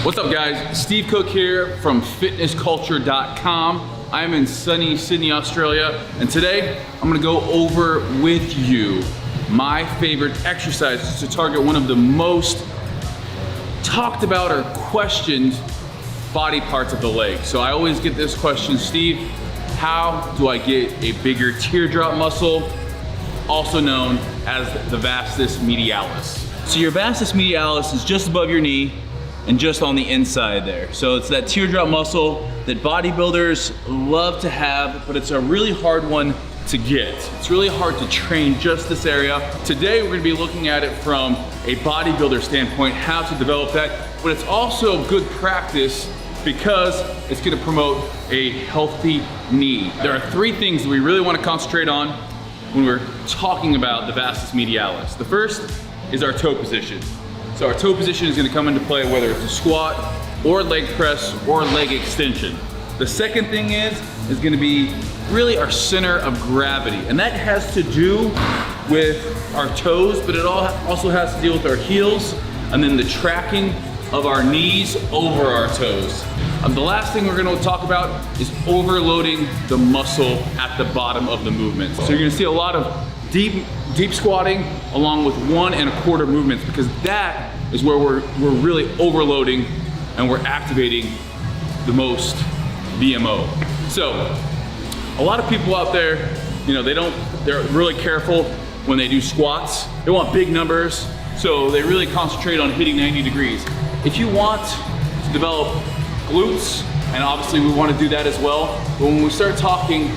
What's up guys, Steve Cook here from fitnessculture.com. I'm in sunny Sydney, Australia, and today I'm gonna go over with you my favorite exercises to target one of the most talked about or questioned body parts of the leg. So I always get this question, Steve, how do I get a bigger teardrop muscle, also known as the vastus medialis? So your vastus medialis is just above your knee and just on the inside there. So it's that teardrop muscle that bodybuilders love to have, but it's a really hard one to get. It's really hard to train just this area. Today we're gonna be looking at it from a bodybuilder standpoint, how to develop that, but it's also good practice because it's gonna promote a healthy knee. There are three things that we really wanna concentrate on when we're talking about the vastus medialis. The first is our toe position. So our toe position is gonna come into play whether it's a squat or leg press or leg extension. The second thing is gonna be really our center of gravity. And that has to do with our toes, but it also has to deal with our heels and then the tracking of our knees over our toes. The last thing we're gonna talk about is overloading the muscle at the bottom of the movement. So you're gonna see a lot of deep squatting along with 1 1/4 movements, because that is where we're really overloading and we're activating the most VMO. So a lot of people out there, you know, they're really careful when they do squats. They want big numbers, so they really concentrate on hitting 90 degrees. If you want to develop glutes, and obviously we want to do that as well, but when we start talking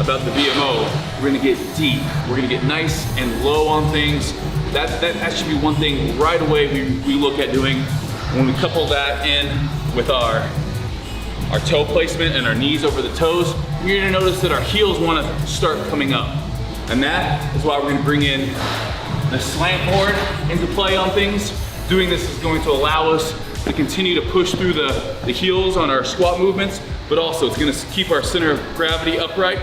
about the VMO, we're gonna get deep. We're gonna get nice and low on things. That should be one thing right away we look at doing. When we couple that in with our toe placement and our knees over the toes, you're gonna notice that our heels wanna start coming up. And that is why we're gonna bring in the slant board into play on things. Doing this is going to allow us to continue to push through the heels on our squat movements, but also it's gonna keep our center of gravity upright.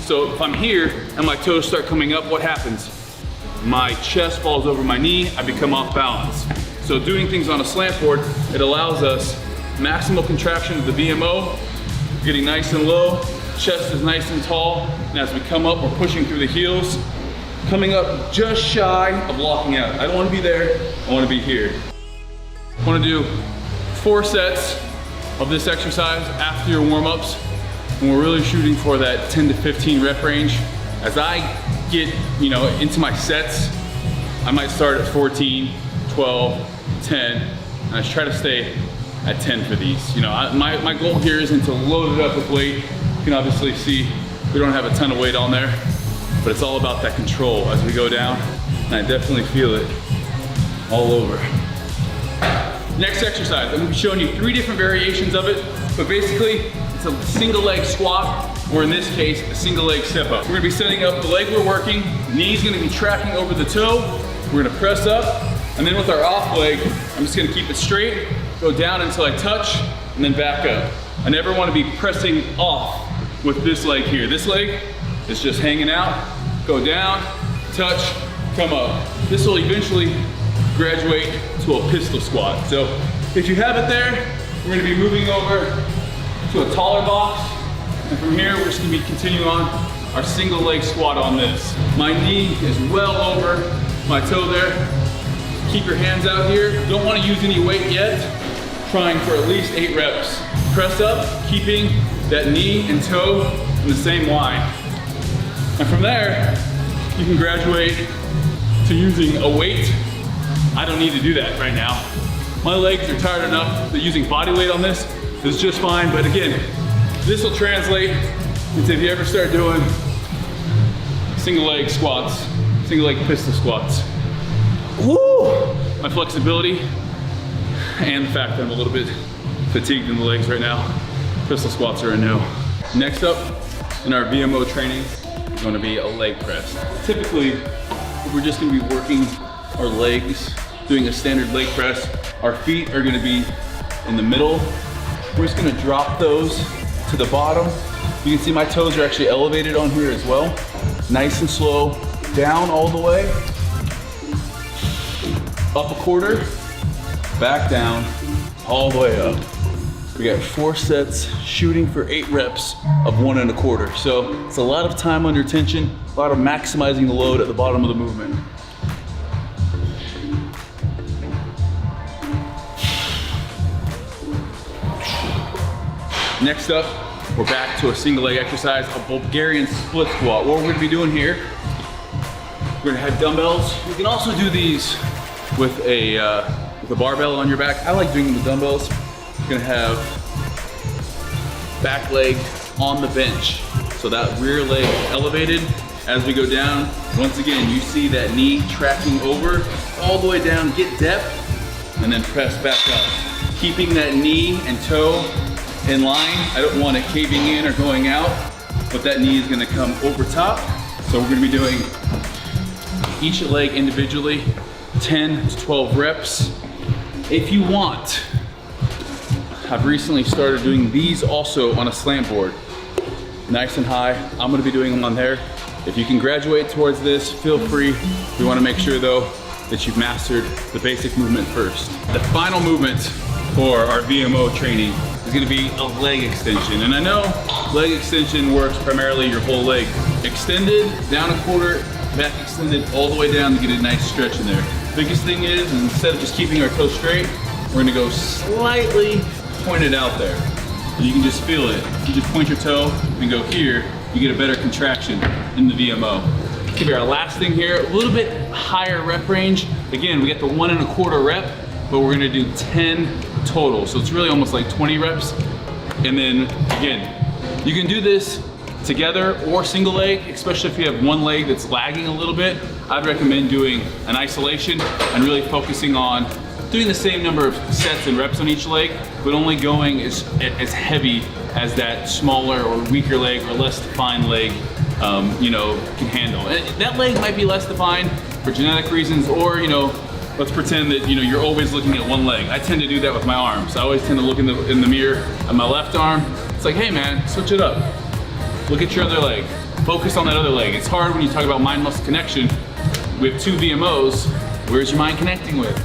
So if I'm here and my toes start coming up, what happens? My chest falls over my knee, I become off balance. So doing things on a slant board, it allows us maximal contraction of the VMO, getting nice and low, chest is nice and tall, and as we come up, we're pushing through the heels, coming up just shy of locking out. I don't wanna be there, I wanna be here. I wanna do 4 sets of this exercise after your warm-ups, and we're really shooting for that 10 to 15 rep range. As I get, into my sets, I might start at 14, 12, 10, and I try to stay at 10 for these. My goal here isn't to load it up with weight. You can obviously see we don't have a ton of weight on there, but it's all about that control as we go down, and I definitely feel it all over. Next exercise, I'm gonna be showing you 3 different variations of it, but basically it's a single leg squat, or in this case, a single leg step up. We're gonna be setting up the leg we're working, knee's gonna be tracking over the toe, we're gonna press up, and then with our off leg, I'm just gonna keep it straight, go down until I touch, and then back up. I never wanna be pressing off with this leg here. This leg is just hanging out, go down, touch, come up. This will eventually graduate to a pistol squat. So if you have it there, we're gonna be moving over to a taller box. And from here, we're just gonna be continuing on our single leg squat on this. My knee is well over my toe there. Keep your hands out here. Don't wanna use any weight yet. Trying for at least 8 reps. Press up, keeping that knee and toe in the same line. And from there, you can graduate to using a weight. I don't need to do that right now. My legs are tired enough that using body weight on this is just fine, but again, this will translate into if you ever start doing single leg squats, single leg pistol squats. Woo! My flexibility and the fact that I'm a little bit fatigued in the legs right now, pistol squats are a no. Next up in our VMO training is going to be a leg press. Typically, we're just going to be working our legs, doing a standard leg press. Our feet are going to be in the middle. We're just going to drop those to the bottom. You can see my toes are actually elevated on here as well. Nice and slow, down all the way, up a quarter, back down, all the way up. We got 4 sets, shooting for 8 reps of 1 1/4. So it's a lot of time under tension, a lot of maximizing the load at the bottom of the movement. Next up, we're back to a single leg exercise, a Bulgarian split squat. What we're gonna be doing here, we're gonna have dumbbells. You can also do these with a barbell on your back. I like doing them with dumbbells. We're gonna have back leg on the bench. So that rear leg elevated as we go down. Once again, you see that knee tracking over all the way down, get depth, and then press back up. Keeping that knee and toe in line. I don't want it caving in or going out, but that knee is gonna come over top. So we're gonna be doing each leg individually, 10 to 12 reps. If you want, I've recently started doing these also on a slant board. Nice and high, I'm gonna be doing them on there. If you can graduate towards this, feel free. We wanna make sure though that you've mastered the basic movement first. The final movement for our VMO training is gonna be a leg extension. And I know leg extension works primarily your whole leg. Extended, down 1/4, back extended all the way down to get a nice stretch in there. Biggest thing is, instead of just keeping our toes straight, we're gonna go slightly pointed out there. And you can just feel it. If you just point your toe and go here, you get a better contraction in the VMO. Give me our last thing here, a little bit higher rep range. Again, we get the 1 1/4 rep, but we're gonna do 10 total. So it's really almost like 20 reps. And then again, you can do this together or single leg, especially if you have one leg that's lagging a little bit. I'd recommend doing an isolation and really focusing on doing the same number of sets and reps on each leg, but only going as heavy as that smaller or weaker leg or less defined leg can handle. And that leg might be less defined for genetic reasons, or let's pretend that you're always looking at one leg. I tend to do that with my arms. I always tend to look in the mirror at my left arm. It's like, hey man, switch it up. Look at your other leg. Focus on that other leg. It's hard when you talk about mind-muscle connection. We have 2 VMOs. Where's your mind connecting with?